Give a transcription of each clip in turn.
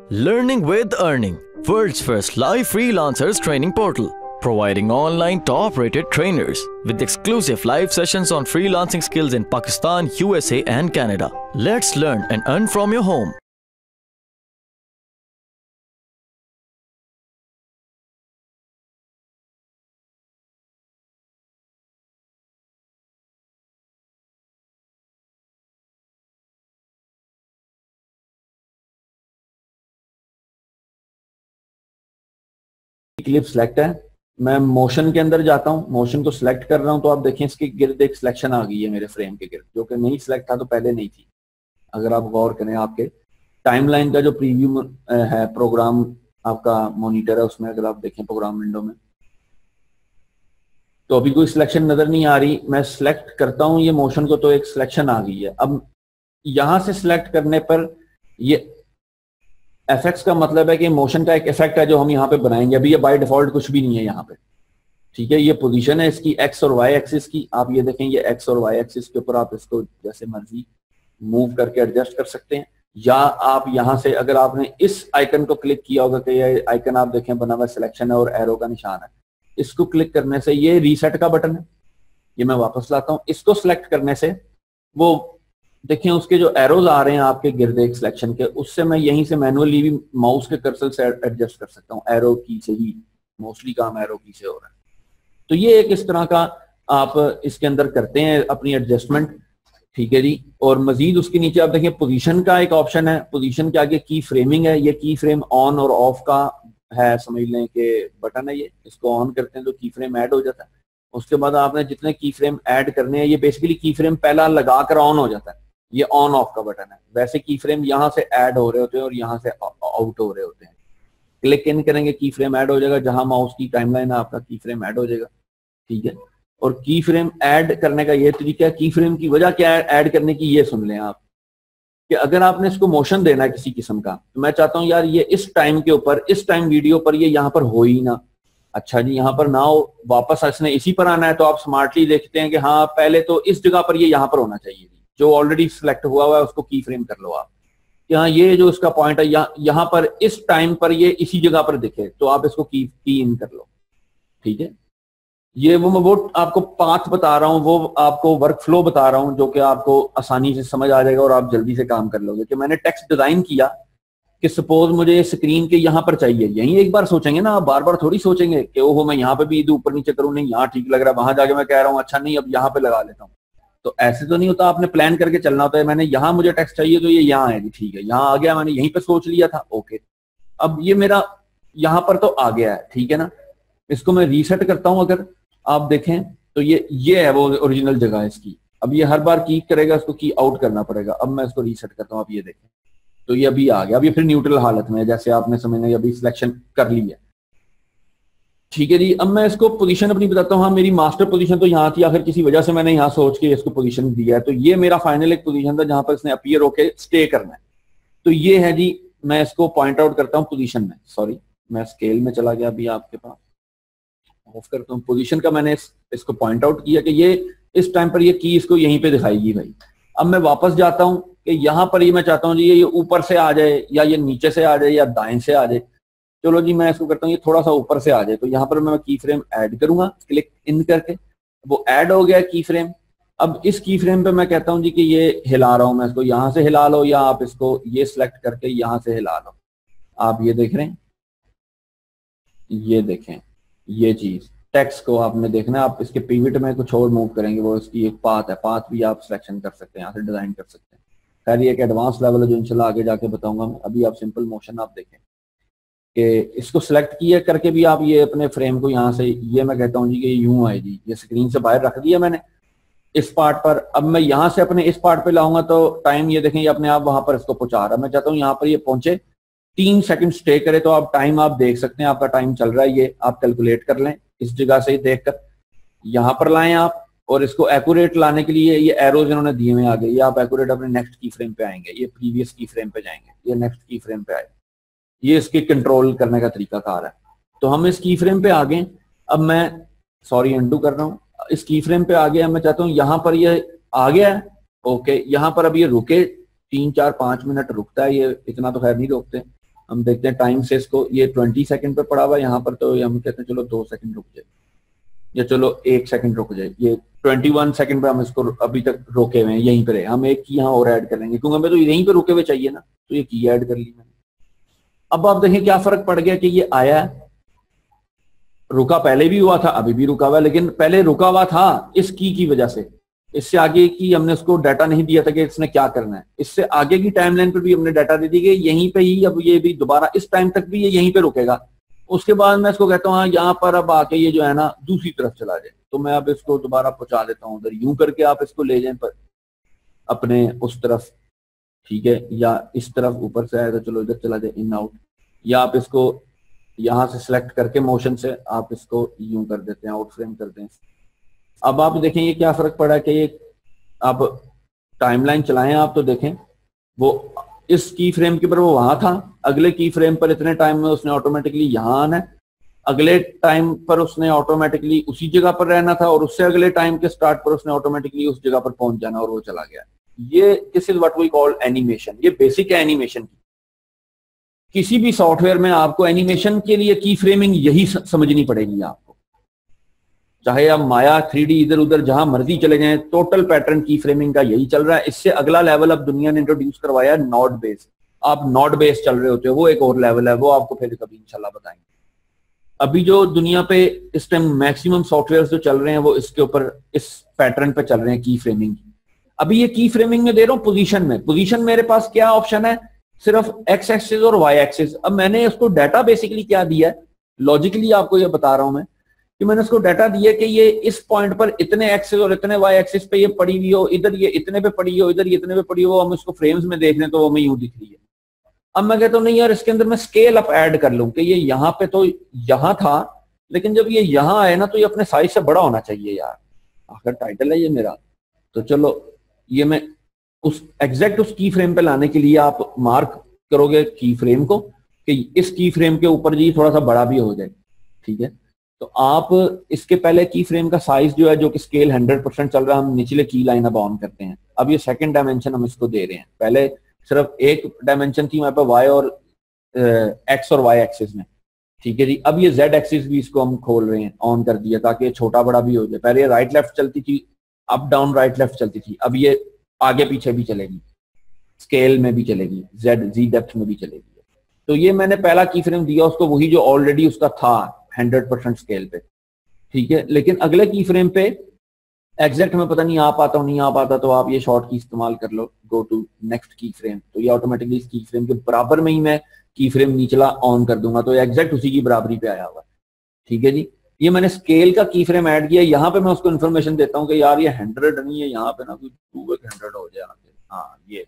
Learning with Earning, world's first live freelancers training portal, providing online top-rated trainers with exclusive live sessions on freelancing skills in Pakistan, USA and Canada. Let's learn and earn from your home. Clip select है, मैं motion के अंदर जाता हूं, motion को select कर रहा हूं तो आप देखें इसके गिर्द एक सिलेक्शन आ गई है मेरे फ्रेम के गिर्द, जो कि नहीं सिलेक्ट था तो पहले नहीं थी। अगर आप गौर करें आपके टाइमलाइन का जो प्रीव्यू है, प्रोग्राम आपका मॉनिटर है, उसमें अगर आप देखें प्रोग्राम विंडो में तो अभी कोई सिलेक्शन नजर नहीं आ रही। मैं सिलेक्ट करता हूं ये मोशन को तो एक सिलेक्शन आ गई है। अब यहां से सिलेक्ट करने पर ये एफेक्ट्स का मतलब है कि मोशन का एक इफेक्ट है जो हम यहाँ पे बनाएंगे। अभी ये बाय डिफॉल्ट कुछ भी नहीं है यहाँ पे, ठीक है। ये पोजीशन है इसकी एक्स और वाई एक्सिस की, आप ये देखें ये एक्स और वाई एक्सिस के ऊपर आप इसको जैसे मर्जी मूव करके एडजस्ट कर सकते हैं। या आप यहाँ से अगर आपने इस आइकन को क्लिक किया होगा कि ये आइकन आप देखें बना हुआ सिलेक्शन है और एरो का निशान है, इसको क्लिक करने से ये रीसेट का बटन है, ये मैं वापस लाता हूँ। इसको सिलेक्ट करने से वो देखें उसके जो एरोज आ रहे हैं आपके गिर्द एक सिलेक्शन के, उससे मैं यहीं से मैनुअली भी माउस के कर्सर से एडजस्ट कर सकता हूँ। एरो की से ही मोस्टली काम एरो की से हो रहा है। तो ये एक इस तरह का आप इसके अंदर करते हैं अपनी एडजस्टमेंट, ठीक है जी। और मजीद उसके नीचे आप देखें पोजीशन का एक ऑप्शन है, पोजीशन के आगे की फ्रेमिंग है, ये की फ्रेम ऑन और ऑफ का है, समझ लें कि बटन है ये। इसको ऑन करते हैं तो की फ्रेम ऐड हो जाता है। उसके बाद आपने जितने की फ्रेम ऐड करने हैं, ये बेसिकली की फ्रेम पहला लगाकर ऑन हो जाता है, ये ऑन ऑफ का बटन है। वैसे की फ्रेम यहाँ से ऐड हो रहे होते हैं और यहाँ से आउट हो रहे होते हैं। क्लिक इन करेंगे की फ्रेम ऐड हो जाएगा, जहां माउस की टाइमलाइन है आपका की फ्रेम ऐड हो जाएगा, ठीक है। और की फ्रेम ऐड करने का ये तरीका है, की फ्रेम की वजह क्या है ऐड करने की, ये सुन लें आप कि अगर आपने इसको मोशन देना है किसी किस्म का, तो मैं चाहता हूं यार ये इस टाइम के ऊपर, इस टाइम वीडियो पर ये यहाँ पर हो ही ना। अच्छा जी, यहाँ पर ना हो, वापस इसने इसी पर आना है, तो आप स्मार्टली देखते हैं कि हाँ पहले तो इस जगह पर ये यहाँ पर होना चाहिए, जो ऑलरेडी सिलेक्ट हुआ हुआ है उसको की फ्रेम कर लो आप। यहाँ ये जो इसका पॉइंट है यहाँ पर इस टाइम पर ये इसी जगह पर दिखे, तो आप इसको की इन कर लो, ठीक है। ये वो आपको पाथ बता रहा हूँ, वो आपको वर्क फ्लो बता रहा हूँ, जो कि आपको आसानी से समझ आ जाएगा और आप जल्दी से काम कर लोगे। कि मैंने टेक्स्ट डिजाइन किया कि सपोज मुझे स्क्रीन के यहाँ पर चाहिए, यही एक बार सोचेंगे ना, आप बार बार थोड़ी सोचेंगे कि ओहो मैं यहाँ पे भी ऊपर नीचे करूँ, नहीं यहाँ ठीक लग रहा है, वहां जाके मैं कह रहा हूँ अच्छा नहीं अब यहाँ पे लगा लेता हूँ। तो ऐसे तो नहीं होता, आपने प्लान करके चलना होता है। मैंने यहाँ मुझे टेक्स्ट चाहिए तो ये यहाँ है जी, ठीक है, यहाँ आ गया, मैंने यहीं पे सोच लिया था, ओके। अब ये मेरा यहाँ पर तो आ गया है, ठीक है ना। इसको मैं रीसेट करता हूँ, अगर आप देखें तो ये है वो ओरिजिनल जगह है इसकी। अब ये हर बार की करेगा, इसको की आउट करना पड़ेगा। अब मैं इसको रीसेट करता हूँ, आप ये देखें तो ये अभी आ गया। अब ये फिर न्यूट्रल हालत में है, जैसे आपने समझना अभी सिलेक्शन कर ली है, ठीक है जी। अब मैं इसको पोजीशन अपनी बताता हूँ। हाँ मेरी मास्टर पोजीशन तो यहाँ थी, आखिर किसी वजह से मैंने यहाँ सोच के इसको पोजीशन दिया है। तो ये मेरा फाइनल एक पोजीशन था जहां पर इसने अपीयर होके स्टे करना है। तो ये है जी, मैं इसको पॉइंट आउट करता हूँ पोजीशन में। सॉरी मैं स्केल में चला गया, अभी आपके पास ऑफ करता हूँ। पोजीशन का मैंने इसको पॉइंट आउट किया कि ये इस टाइम पर ये की इसको यहीं पे दिखाएगी भाई। अब मैं वापस जाता हूँ कि यहाँ पर ये मैं चाहता हूँ जी ये ऊपर से आ जाए, या ये नीचे से आ जाए, या दाएं से आ जाए। चलो जी मैं इसको करता हूँ ये थोड़ा सा ऊपर से आ जाए, तो यहाँ पर मैं की फ्रेम ऐड करूंगा, क्लिक इन करके वो ऐड हो गया की फ्रेम। अब इस की फ्रेम पे मैं कहता हूँ जी कि ये हिला रहा हूं मैं इसको, यहाँ से हिला लो, या आप इसको ये सिलेक्ट करके यहाँ से हिला लो। आप ये देख रहे हैं, ये देखें ये चीज टेक्स्ट को आपने देखना है। आप इसके पिवट में कुछ और मूव करेंगे, वो इसकी एक पाथ है, पाथ भी आप सिलेक्शन कर सकते हैं, यहाँ से डिजाइन कर सकते हैं। खैर ये एक एडवांस लेवल है जो इंशाल्लाह आगे जाके बताऊंगा मैं। अभी आप सिंपल मोशन आप देखें कि इसको सिलेक्ट किए करके भी आप ये अपने फ्रेम को यहाँ से, ये मैं कहता हूँ जी कि यूं आए जी, ये स्क्रीन से बाहर रख दिया मैंने इस पार्ट पर। अब मैं यहाँ से अपने इस पार्ट पे लाऊंगा तो टाइम ये देखें ये अपने आप वहां पर इसको पहुंचा रहा है। मैं चाहता हूँ यहाँ पर ये पहुंचे 3 सेकंड स्टे करे, तो आप टाइम आप देख सकते हैं, आपका टाइम चल रहा है, ये आप कैलकुलेट कर लें इस जगह से देख कर। यहाँ पर लाएं आप, और इसको एक्यूरेट लाने के लिए ये एरोज इन्होंने दिए हुए आगे, ये आप एक्यूरेट अपने नेक्स्ट की फ्रेम पे आएंगे, ये प्रीवियस की फ्रेम पे जाएंगे, ये नेक्स्ट की फ्रेम पे आए। ये इसके कंट्रोल करने का तरीका कार है। तो हम इस की फ्रेम पे आ गए। अब मैं सॉरी अंडू कर रहा हूँ, इस की फ्रेम पे आ गया। मैं चाहता हूँ यहाँ पर ये आ गया है, ओके। यहाँ पर अब ये रुके 3 4 5 मिनट रुकता है, ये इतना तो खैर नहीं रोकते। हम देखते हैं टाइम से इसको, ये 20 सेकंड पे पड़ा हुआ है यहाँ पर, तो हम कहते हैं चलो 2 सेकंड रुक जाए, या चलो 1 सेकंड रुक जाए। ये 21 सेकंड पे हम इसको अभी तक रोके हुए हैं, यहीं पे हम एक की यहाँ और ऐड करेंगे क्योंकि हमें तो यहीं पे रुके हुए चाहिए ना, तो ये की ऐड कर ली मैंने। अब आप देखें क्या फर्क पड़ गया कि ये आया, रुका पहले भी हुआ था, अभी भी रुका हुआ है, लेकिन पहले रुका हुआ था इस की वजह से। इससे आगे की हमने उसको डाटा नहीं दिया था कि इसने क्या करना है, इससे आगे की टाइमलाइन पर भी हमने डाटा दे दी कि यहीं पे ही अब ये भी दोबारा इस टाइम तक भी ये यहीं पे रुकेगा। उसके बाद मैं इसको कहता हूँ हाँ यहाँ पर अब आके ये जो है ना दूसरी तरफ चला जाए, तो मैं अब इसको दोबारा पहुंचा देता हूँ उधर, यूं करके आप इसको ले जाए पर अपने उस तरफ, ठीक है, या इस तरफ ऊपर से आए तो चलो इधर चला जाए, इन आउट, या आप इसको यहां से सिलेक्ट करके मोशन से आप इसको यूं कर देते हैं, आउट फ्रेम कर दें। अब आप देखें ये क्या फर्क पड़ा कि ये आप टाइमलाइन चलाएं आप तो देखें वो इस की फ्रेम के ऊपर वो वहां था, अगले की फ्रेम पर इतने टाइम में उसने ऑटोमेटिकली यहां आना है, अगले टाइम पर उसने ऑटोमेटिकली उसी जगह पर रहना था, और उससे अगले टाइम के स्टार्ट पर उसने ऑटोमेटिकली उस जगह पर पहुंच जाना, और वो चला गया। ये this is what we call animation. ये बेसिक है एनिमेशन की। किसी भी सॉफ्टवेयर में आपको एनिमेशन के लिए की फ्रेमिंग यही समझनी पड़ेगी आपको, चाहे आप माया 3D इधर उधर जहां मर्जी चले जाएं, टोटल पैटर्न की फ्रेमिंग का यही चल रहा है। इससे अगला लेवल अब दुनिया ने इंट्रोड्यूस करवाया नोड बेस। आप नोड बेस चल रहे होते हो, वो एक और लेवल है, वो आपको फिर कभी इंशाल्लाह बताएंगे। अभी जो दुनिया पे इस टाइम मैक्सिमम सॉफ्टवेयर जो चल रहे हैं वो इसके ऊपर इस पैटर्न पे चल रहे हैं की फ्रेमिंग। अभी ये की फ्रेमिंग में दे रहा हूं पोजीशन में। पोजीशन मेरे पास क्या ऑप्शन है, सिर्फ एक्स एक्सिस और वाई एक्सिस। अब मैंने उसको डाटा बेसिकली क्या दिया है, लॉजिकली आपको ये बता रहा हूं मैं कि मैंने उसको डाटा दिया कि ये इस पॉइंट पर इतने एक्सिस और इतने वाई एक्सिस पे ये पड़ी हुई हो, इधर ये इतने पे पड़ी हो, इधर ये इतने पे पड़ी हो। हम इसको फ्रेम्स में देख रहे हैं तो वो हमें यूं दिख रही है। अब मैं कहता हूँ नहीं यार, इसके अंदर मैं स्केल अप ऐड कर लूं कि ये यहाँ पे तो यहाँ था, लेकिन जब ये यहाँ आए ना तो ये अपने साइज से बड़ा होना चाहिए यार, आखिर टाइटल है ये मेरा। तो चलो ये मैं उस एग्जैक्ट उस की फ्रेम पे लाने के लिए आप मार्क करोगे की फ्रेम को कि इस की फ्रेम के ऊपर जी थोड़ा सा बड़ा भी हो जाए, ठीक है। तो आप इसके पहले की फ्रेम का साइज जो है, जो कि स्केल 100% चल रहा है, हम निचले की लाइन अब ऑन करते हैं। अब ये सेकंड डायमेंशन हम इसको दे रहे हैं। पहले सिर्फ एक डायमेंशन थी वहां पर वाई और एक्स और वाई एक्सिस में, ठीक है जी। अब ये जेड एक्सिस भी इसको हम खोल रहे हैं, ऑन कर दिया ताकि ये छोटा बड़ा भी हो जाए। पहले ये राइट लेफ्ट चलती थी, अप डाउन राइट लेफ्ट चलती थी, अब ये आगे पीछे भी चलेगी, स्केल में भी चलेगी, जेड जी डेप्थ में भी चलेगी। तो ये मैंने पहला की फ्रेम दिया उसको, वही जो ऑलरेडी उसका था 100% स्केल पे, ठीक है। लेकिन अगले की फ्रेम पे एग्जैक्ट में पता नहीं आ पाता नहीं आ पाता, तो आप ये शॉर्ट की इस्तेमाल कर लो, गो टू नेक्स्ट की फ्रेम, तो ये ऑटोमेटिकली इस की फ्रेम के बराबर में ही मैं की फ्रेम निचला ऑन कर दूंगा, तो एग्जैक्ट उसी की बराबरी पे आया हुआ है, ठीक है जी। ये मैंने स्केल का की फ्रेम ऐड किया। यहाँ पे मैं उसको इन्फॉर्मेशन देता हूँ कि यार ये 100 नहीं है, यहाँ पे ना कोई 200 हो जाए, हाँ ये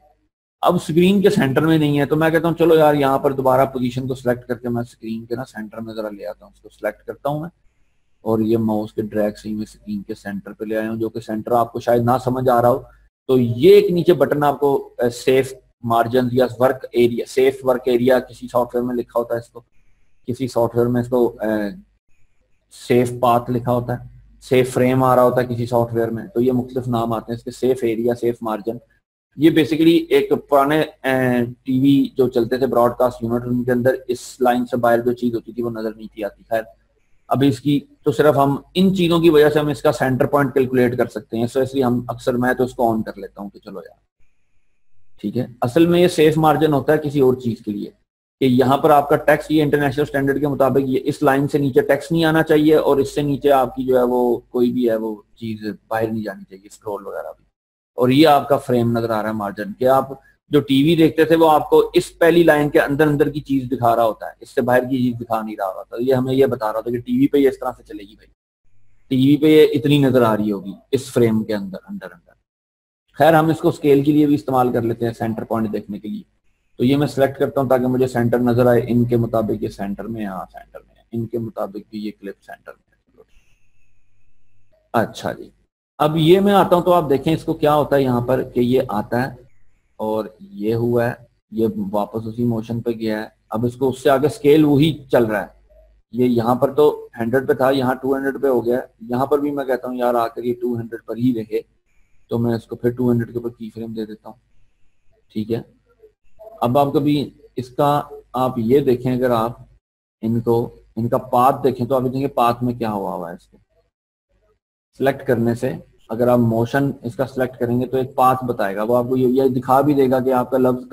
अब स्क्रीन के सेंटर में नहीं है, तो मैं कहता हूँ चलो यार यहाँ पर दोबारा पोजीशन को सिलेक्ट करके मैं स्क्रीन के ना सेंटर में जरा ले आता हूँ। उसको सिलेक्ट करता हूँ मैं, और ये माउस के ड्रैग से ही मैं स्क्रीन के सेंटर पे ले आया हूँ, जो कि सेंटर आपको शायद ना समझ आ रहा हो। तो ये एक नीचे बटन आपको सेफ मार्जिन या work area, safe work area किसी सॉफ्टवेयर में लिखा होता है, इसको किसी सॉफ्टवेयर में इसको सेफ पाथ लिखा होता है, सेफ फ्रेम आ रहा होता है किसी सॉफ्टवेयर में, तो ये मुख्तलिफ नाम आते हैं इसके, सेफ एरिया, सेफ मार्जिन। ये बेसिकली एक पुराने टीवी जो चलते थे ब्रॉडकास्ट यूनिट, उनके अंदर इस लाइन से बाहर जो चीज होती थी वो नजर नहीं थी आती। खैर अभी इसकी तो सिर्फ हम इन चीजों की वजह से हम इसका सेंटर पॉइंट कैलकुलेट कर सकते हैं, सो इसलिए हम अक्सर मैं तो इसको ऑन कर लेता हूँ कि चलो यार ठीक है। असल में ये सेफ मार्जिन होता है किसी और चीज के लिए कि यहाँ पर आपका टैक्स, ये इंटरनेशनल स्टैंडर्ड के मुताबिक ये इस लाइन से नीचे टैक्स नहीं आना चाहिए, और इससे नीचे आपकी जो है वो कोई भी है वो चीज बाहर नहीं जानी चाहिए, स्क्रॉल वगैरह भी। और ये आपका फ्रेम नजर आ रहा है मार्जिन के। आप जो टीवी देखते थे वो आपको इस पहली लाइन के अंदर अंदर की चीज दिखा रहा होता है, इससे बाहर की चीज दिखा नहीं रहा होता। ये हमें ये बता रहा था कि टीवी पे ये इस तरह से चलेगी भाई, टीवी पे ये इतनी नजर आ रही होगी इस फ्रेम के अंदर अंदर अंदर। खैर हम इसको स्केल के लिए भी इस्तेमाल कर लेते हैं, सेंटर पॉइंट देखने के लिए। तो ये मैं सिलेक्ट करता हूँ ताकि मुझे सेंटर नजर आए, इनके मुताबिक ये सेंटर में, हाँ सेंटर में, इनके मुताबिक भी ये क्लिप सेंटर में। अच्छा जी, अब ये मैं आता हूँ तो आप देखें इसको क्या होता है यहाँ पर कि ये आता है और ये हुआ है, ये वापस उसी मोशन पे गया है। अब इसको उससे आगे स्केल वही चल रहा है, ये यहाँ पर तो 100 पे था, यहाँ 200 पे हो गया। यहाँ पर भी मैं कहता हूँ यार आकर ये 200 पर ही रहे, तो मैं इसको फिर 200 के ऊपर की फ्रेम दे देता हूँ, ठीक है। अब आप कभी इसका आप ये देखें, अगर आप इनको इनका पाथ देखें तो आप देखेंगे पाथ में क्या हुआ है। इसके सिलेक्ट करने से अगर आप मोशन इसका सिलेक्ट करेंगे तो एक पाथ बताएगा, वो आपको ये दिखा भी देगा कि आपका लफ्ज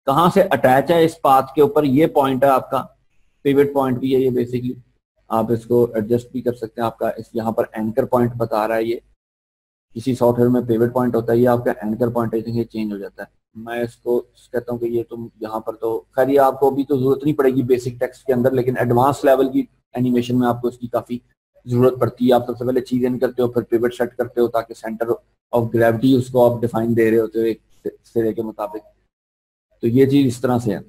कहाँ से अटैच है इस पाथ के ऊपर। ये पॉइंट है आपका, पिवट पॉइंट भी है ये बेसिकली। आप इसको एडजस्ट भी कर सकते हैं। आपका इस यहाँ पर एंकर पॉइंट बता रहा है, ये किसी सॉफ्टवेयर में पिवट पॉइंट होता है, ये आपका एंकर पॉइंट है, ये चेंज हो जाता है। मैं इसको कहता हूँ कि ये तुम यहाँ पर तो खैर ये आपको अभी तो जरूरत नहीं पड़ेगी बेसिक टेक्स्ट के अंदर, लेकिन एडवांस लेवल की एनिमेशन में आपको इसकी काफी जरूरत पड़ती है। आप सबसे पहले चीज इन करते हो, फिर पिवट सेट करते हो ताकि सेंटर ऑफ ग्रेविटी उसको आप डिफाइन दे रहे होते हो एक सिरे के मुताबिक। तो ये चीज इस तरह से है,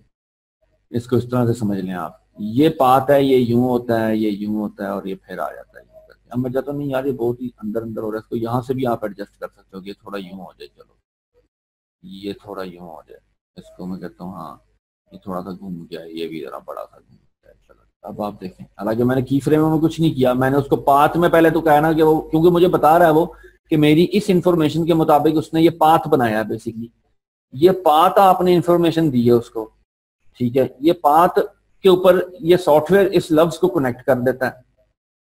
इसको इस तरह से समझ लें आप। ये पाथ है, ये यूं होता है, ये यूं होता है और ये फिर आ जाता है यूं करके। अब मैं चाहता नहीं यार ये बहुत ही अंदर अंदर हो रहा है, इसको यहाँ से भी आप एडजस्ट कर सकते हो कि ये थोड़ा यूं हो जाए, चलो ये थोड़ा यूं हो जाए। इसको मैं कहता हूँ हाँ ये थोड़ा सा घूम जाए, ये भी जरा बड़ा सा घूम जाए। चलो अब आप देखें, हालांकि मैंने की फ्रेम में कुछ नहीं किया, मैंने उसको पाथ में पहले तो कहा ना कि वो, क्योंकि मुझे बता रहा है वो कि मेरी इस इंफॉर्मेशन के मुताबिक उसने ये पाथ बनाया है। बेसिकली ये पाथ आपने इंफॉर्मेशन दी है उसको, ठीक है। ये पाथ के ऊपर ये सॉफ्टवेयर इस लफ्ज को कनेक्ट कर देता है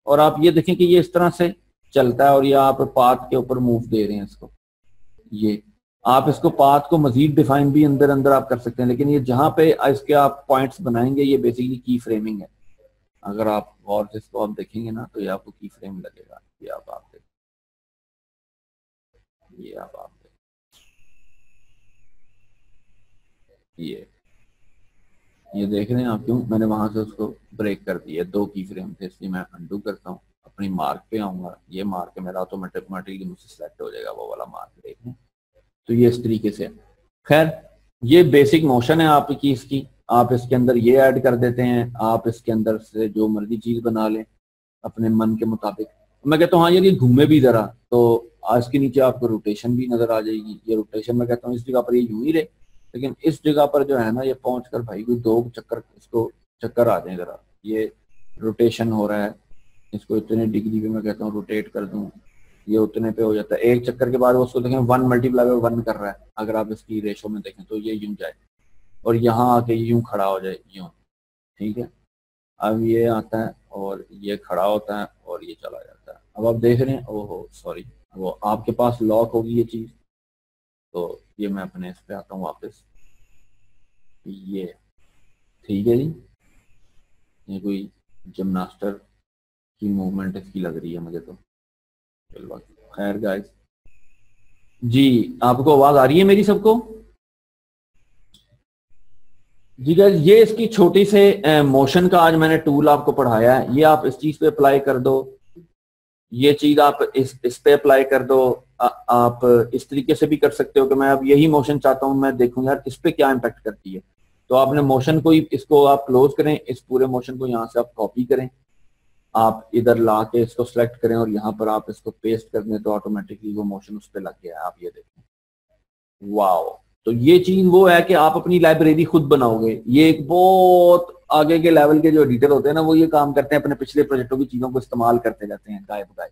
और आप ये देखें कि ये इस तरह से चलता है और ये आप पाथ के ऊपर मूव दे रहे हैं इसको। ये आप इसको पाथ को मजीद डिफाइन भी अंदर अंदर आप कर सकते हैं, लेकिन ये जहां पे इसके आप पॉइंट्स बनाएंगे ये बेसिकली की फ्रेमिंग है। अगर आप गौर से इसको आप देखेंगे ना तो ये आपको की फ्रेम लगेगा। ये आप देखें, ये आप देखें, ये देख रहे हैं आप। क्यों मैंने वहां से उसको ब्रेक कर दिया, 2 की फ्रेम थे, इसलिए मैं अंडू करता हूँ, अपनी मार्क पे आऊंगा। ये मार्क मेरा ऑटोमेटिकली मुझसे सेलेक्ट हो जाएगा, वो वाला मार्क देखें। तो ये इस तरीके से, खैर ये बेसिक मोशन है आपकी इसकी। आप इसके अंदर ये ऐड कर देते हैं, आप इसके अंदर से जो मर्जी चीज बना लें अपने मन के मुताबिक। मैं कहता हूँ हाँ यार ये घूमे भी जरा, तो इसके नीचे आपको रोटेशन भी नजर आ जाएगी। ये रोटेशन मैं कहता हूँ इस जगह पर ये यूं ही रहे, लेकिन इस जगह पर जो है ना ये पहुंच कर भाई कोई 2 चक्कर इसको चक्कर आ जाए जरा। ये रोटेशन हो रहा है, इसको इतने डिग्री पे मैं कहता हूँ रोटेट कर दूं, ये उतने पे हो जाता है। एक चक्कर के बाद वो उसको देखें 1 मल्टीप्लाई 1 कर रहा है, अगर आप इसकी रेशो में देखें तो ये यूं जाए और यहाँ आके यूं खड़ा हो जाए यूं, ठीक है। अब ये आता है और ये खड़ा होता है और ये चला जाता है। अब आप देख रहे हैं, ओहो सॉरी, वो आपके पास लॉक होगी ये चीज। तो ये मैं अपने इस पे आता हूँ वापस, ये ठीक है जी। ये कोई जिम्नास्टर की मूवमेंट इसकी लग रही है मुझे तो। चलो खैर गाइस, जी आपको आवाज आ रही है मेरी सबको? जी गाइस, ये इसकी छोटी से मोशन का आज मैंने टूल आपको पढ़ाया है। ये आप इस चीज पे अप्लाई कर दो, ये चीज आप इस पे अप्लाई कर दो। आप इस तरीके से भी कर सकते हो कि मैं अब यही मोशन चाहता हूं, मैं देखूंगा यार इस पे क्या इम्पैक्ट करती है। तो आपने मोशन को ही, इसको आप क्लोज करें, इस पूरे मोशन को यहाँ से आप कॉपी करें, आप इधर ला के इसको सिलेक्ट करें और यहाँ पर आप इसको पेस्ट कर दें तो ऑटोमेटिकली वो मोशन उस पर लग गया है। आप ये देखें, वाओ। तो ये चीज वो है कि आप अपनी लाइब्रेरी खुद बनाओगे। ये एक बहुत आगे के लेवल के जो एडिटर होते हैं ना, वो ये काम करते हैं, अपने पिछले प्रोजेक्टों की चीजों को इस्तेमाल करते रहते हैं गायब गायब,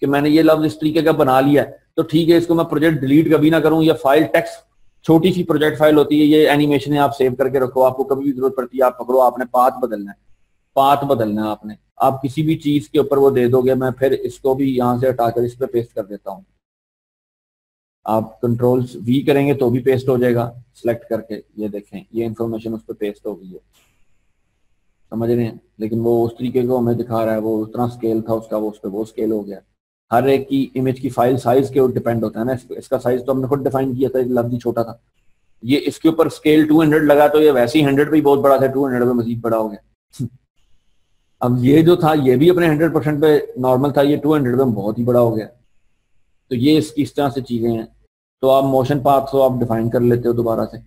कि मैंने ये लफ्ज इस तरीके का बना लिया है तो ठीक है, इसको मैं प्रोजेक्ट डिलीट कभी ना करूं। या फाइल टेक्स्ट छोटी सी प्रोजेक्ट फाइल होती है, ये एनिमेशन है, आप सेव करके रखो, आपको कभी भी जरूरत पड़ती है आप पकड़ो। आपने पाथ बदलना है, पाथ बदलना है आपने, आप किसी भी चीज के ऊपर वो दे दोगे। मैं फिर इसको भी यहाँ से हटाकर इस पर पेस्ट कर देता हूँ। आप कंट्रोल V करेंगे तो भी पेस्ट हो जाएगा सिलेक्ट करके। ये देखें ये इंफॉर्मेशन उस पर पेस्ट हो गई है, समझ रहे हैं। लेकिन वो उस तरीके को हमें दिखा रहा है, वो उतना स्केल था उसका, वो उस पर वो स्केल हो गया। हर एक की इमेज की फाइल साइज के ऊपर डिपेंड होता है ना। इसका साइज तो हमने खुद डिफाइन किया था, लफ्ज ही छोटा था। ये इसके ऊपर स्केल 200 लगा तो ये वैसे ही 100 पे बहुत बड़ा था, 200 पे मजीद बड़ा हो गया। अब ये जो था ये भी अपने 100% पे नॉर्मल था, ये 200 पे बहुत ही बड़ा हो गया। तो ये इसकी इस तरह से चीजें हैं। तो आप मोशन पाथ को आप डिफाइन कर लेते हो दोबारा से।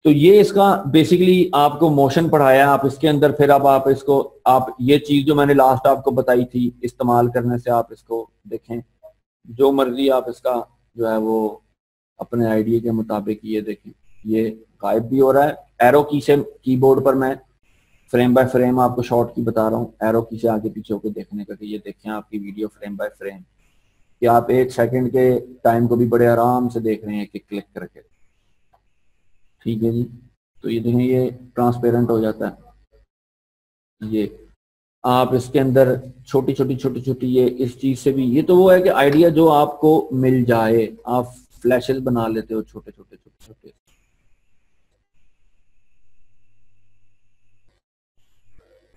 तो ये इसका बेसिकली आपको मोशन पढ़ाया। आप इसके अंदर फिर अब आप इसको, आप ये चीज जो मैंने लास्ट आपको बताई थी, इस्तेमाल करने से आप इसको देखें जो मर्जी आप इसका जो है वो अपने आइडिया के मुताबिक ये देखें, ये गायब भी हो रहा है। एरो की से कीबोर्ड पर मैं फ्रेम बाय फ्रेम आपको शॉर्ट की बता रहा हूँ, एरो की से आगे पीछे होकर देखने का कि ये देखें आपकी वीडियो फ्रेम बाय फ्रेम, कि आप 1 सेकंड के टाइम को भी बड़े आराम से देख रहे हैं कि क्लिक करके। ठीक है जी, तो ये देखें ये ट्रांसपेरेंट हो जाता है। ये आप इसके अंदर छोटी छोटी ये इस चीज से भी, ये तो वो है कि आइडिया जो आपको मिल जाए, आप फ्लैशेस बना लेते हो छोटे छोटे।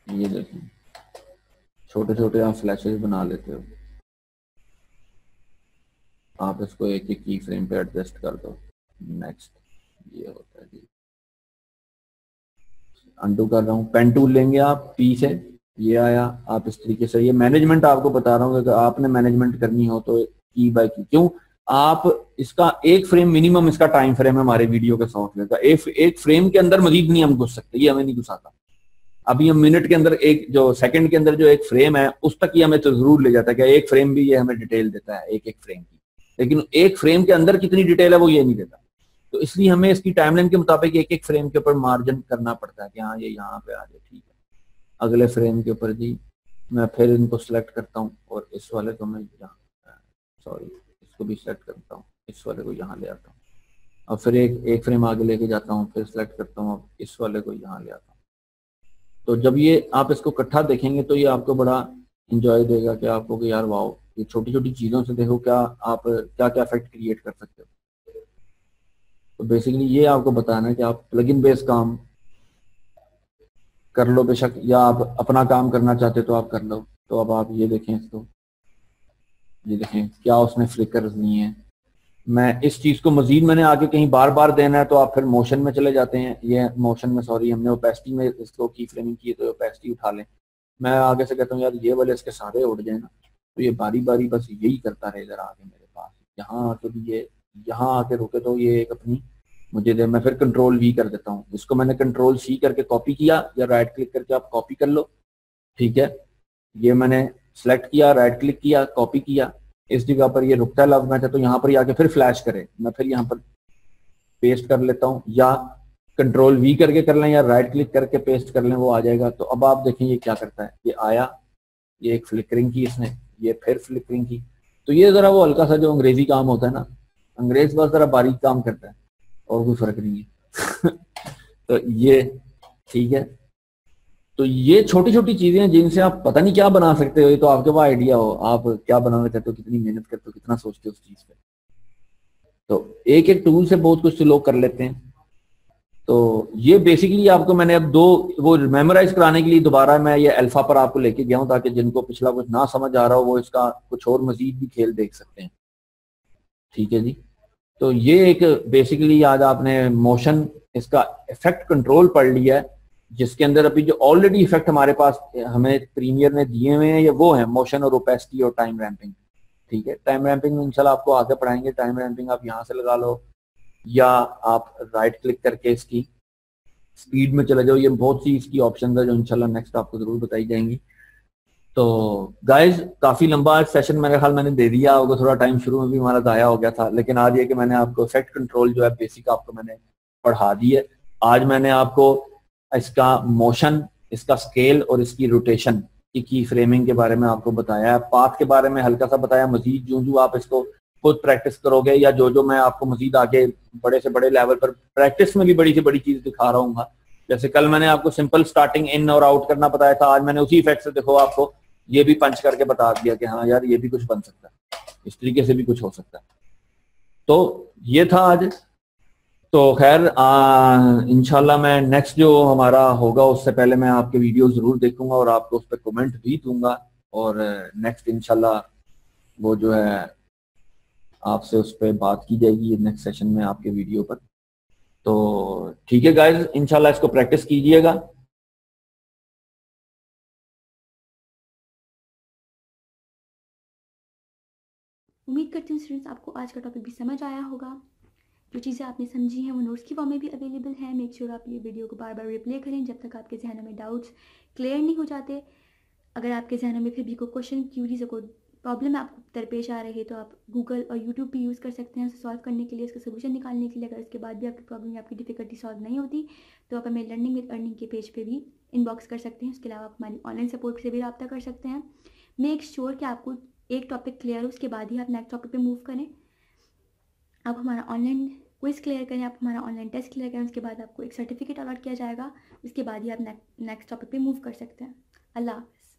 ये देखें छोटे छोटे आप फ्लैशेस बना लेते हो। आप इसको एक एक की फ्रेम पे एडजस्ट कर दो। नेक्स्ट ये होता है जी, अनडू कर रहा हूँ, पेन टूल लेंगे आप पी से, ये आया। आप इस तरीके से, ये मैनेजमेंट आपको बता रहा हूँ कि आपने मैनेजमेंट करनी हो तो की बाय की, क्यों आप इसका एक फ्रेम मिनिमम, इसका टाइम फ्रेम है हमारे वीडियो के सॉफ्टवेयर का, एक फ्रेम के अंदर मजीद नहीं हम घुस सकते, ये हमें नहीं घुसाता। अभी हम मिनट के अंदर एक जो सेकंड के अंदर जो एक फ्रेम है उस तक ही हमें तो जरूर ले जाता है कि एक फ्रेम भी ये हमें डिटेल देता है एक एक फ्रेम की, लेकिन एक फ्रेम के अंदर कितनी डिटेल है वो ये नहीं देता। तो इसलिए हमें इसकी टाइमलाइन के मुताबिक एक एक फ्रेम के ऊपर मार्जिन करना पड़ता है कि हाँ ये यहाँ पे आ जाए, ठीक है। अगले फ्रेम के ऊपर जी मैं फिर इनको सिलेक्ट करता हूँ और इस वाले को मैं यहाँ, सॉरी इसको भी सिलेक्ट करता हूँ, इस वाले को यहाँ ले आता हूँ, और फिर एक फ्रेम आगे लेके जाता हूँ, फिर सिलेक्ट करता हूँ, अब इस वाले को यहाँ ले आता हूँ। तो जब ये आप इसको इकट्ठा देखेंगे तो ये आपको बड़ा इंजॉय देगा कि आपको कि यार वाओ, ये छोटी छोटी चीज़ों से देखो क्या आप क्या क्या इफेक्ट क्रिएट कर सकते हो। तो बेसिकली ये आपको बताना है कि आप प्लगइन बेस्ड काम कर लो बेशक, या आप अपना काम करना चाहते हो तो आप कर लो। तो अब आप ये देखें इसको, ये देखें क्या उसने फ्लिकर्स नहीं है। मैं इस चीज़ को मजीद मैंने आगे कहीं बार बार देना है तो आप फिर मोशन में चले जाते हैं, ये मोशन में सॉरी हमने ओपेसिटी में इसको की फ्रेमिंग की है तो ओपेसिटी उठा लें। मैं आगे से कहता हूँ यार ये वाले इसके सारे उड़ जाए ना, तो ये बारी बारी बस यही करता रहे इधर आके मेरे पास, यहाँ आके भी ये यहाँ आके रुके तो ये एक अपनी मुझे दे। मैं फिर कंट्रोल वी कर देता हूँ, इसको मैंने कंट्रोल सी करके कॉपी किया, या राइट क्लिक करके आप कॉपी कर लो, ठीक है। ये मैंने सेलेक्ट किया, राइट क्लिक किया, कॉपी किया, इस जगह पर ये रुकता है लव मैच है तो यहाँ पर ही आके फिर फ्लैश करे, मैं फिर यहाँ पर पेस्ट कर लेता हूँ, या कंट्रोल वी करके कर लें या राइट क्लिक करके पेस्ट कर लें, वो आ जाएगा। तो अब आप देखें ये क्या करता है, ये आया, ये एक फ्लिकरिंग की इसने, ये फिर फ्लिकरिंग की। तो ये जरा वो हल्का सा जो अंग्रेजी काम होता है ना, अंग्रेज बस जरा बारीक काम करता है और कोई फर्क नहीं है तो ये ठीक है। तो ये छोटी छोटी चीजें हैं जिनसे आप पता नहीं क्या बना सकते हो, ये तो आपके पास आइडिया हो आप क्या बनाना चाहते हो, कितनी मेहनत करते हो, कितना सोचते हो उस चीज पे। तो एक एक टूल से बहुत कुछ लोग कर लेते हैं। तो ये बेसिकली आपको मैंने अब दो वो मेमोराइज कराने के लिए दोबारा मैं ये अल्फा पर आपको लेके गया हूँ, ताकि जिनको पिछला कुछ ना समझ आ रहा हो वो इसका कुछ और मजीद भी खेल देख सकते हैं, ठीक है जी। तो ये एक बेसिकली आज आपने मोशन इसका इफेक्ट कंट्रोल पढ़ लिया है, जिसके अंदर अभी जो ऑलरेडी इफेक्ट हमारे पास हमें प्रीमियर ने दिए हुए हैं ये वो है मोशन और ओपेसिटी और टाइम रैंपिंग, ठीक है। टाइम रैंपिंग इंशाल्लाह आपको आगे पढ़ाएंगे। टाइम रैंपिंग आप यहाँ से लगा लो, या आप राइट क्लिक करके इसकी स्पीड में चले जाओ, ये बहुत सी इसकी ऑप्शन है जो इंशाल्लाह नेक्स्ट आपको जरूर बताई जाएंगी। तो गाइज काफी लंबा सेशन मेरे ख्याल मैंने दे दिया होगा, थोड़ा टाइम शुरू में भी हमारा जाया हो गया था, लेकिन आज ये कि मैंने आपको इफेक्ट कंट्रोल जो है बेसिक आपको मैंने पढ़ा दी है। आज मैंने आपको इसका मोशन, इसका स्केल और इसकी रोटेशन की फ्रेमिंग के बारे में आपको बताया है, पाथ के बारे में हल्का सा बताया। मजीद जो आप इसको खुद प्रैक्टिस करोगे, या जो मैं आपको मजीद आगे बड़े से बड़े लेवल पर प्रैक्टिस में भी बड़ी से बड़ी चीज दिखा रहा हूँ। जैसे कल मैंने आपको सिंपल स्टार्टिंग इन और आउट करना बताया था, आज मैंने उसी इफेक्ट से देखो आपको ये भी पंच करके बता दिया कि हाँ यार ये भी कुछ बन सकता है, इस तरीके से भी कुछ हो सकता है। तो ये था आज। तो खैर इंशाल्लाह मैं नेक्स्ट जो हमारा होगा उससे पहले मैं आपके वीडियो जरूर देखूंगा और आपको उस पर कमेंट भी दूंगा, और नेक्स्ट इंशाल्लाह वो जो है आपसे उस पर बात की जाएगी नेक्स्ट सेशन में आपके वीडियो पर। तो ठीक है गाइज, इंशाल्लाह इसको प्रैक्टिस कीजिएगा। उम्मीद करती हूँ स्टूडेंट्स आपको आज का टॉपिक भी समझ आया होगा। जो चीज़ें आपने समझी हैं वो नोट्स की फॉर्म में भी अवेलेबल है। मेक श्योर आप ये वीडियो को बार बार रिप्ले करें जब तक आपके जहनों में डाउट्स क्लियर नहीं हो जाते। अगर आपके जहनों में फिर भी कोई क्वेश्चन, क्यूरीज, कोई प्रॉब्लम आपको दरपेश आ रही है तो आप गूगल और यूट्यूब भी यूज़ कर सकते हैं उसे सॉल्व करने के लिए, इसका सोल्यूशन निकालने के लिए। अगर उसके बाद भी आपकी प्रॉब्लम या आपकी डिफिकल्टी सॉल्व नहीं होती तो आप हमें लर्निंग विद अर्निंग के पेज पे भी इनबॉक्स कर सकते हैं। उसके अलावा आप हमारी ऑनलाइन सपोर्ट से भी रब्ता कर सकते हैं। मेक श्योर कि आपको एक टॉपिक क्लियर हो, उसके बाद ही आप नेक्स्ट टॉपिक पे मूव करें। आप हमारा ऑनलाइन क्विज़ क्लियर करें, आप हमारा ऑनलाइन टेस्ट क्लियर करें, उसके बाद आपको एक सर्टिफिकेट अलॉट किया जाएगा, उसके बाद ही आप नेक्स्ट टॉपिक पे मूव कर सकते हैं। अल्लाह हाफ़िज़।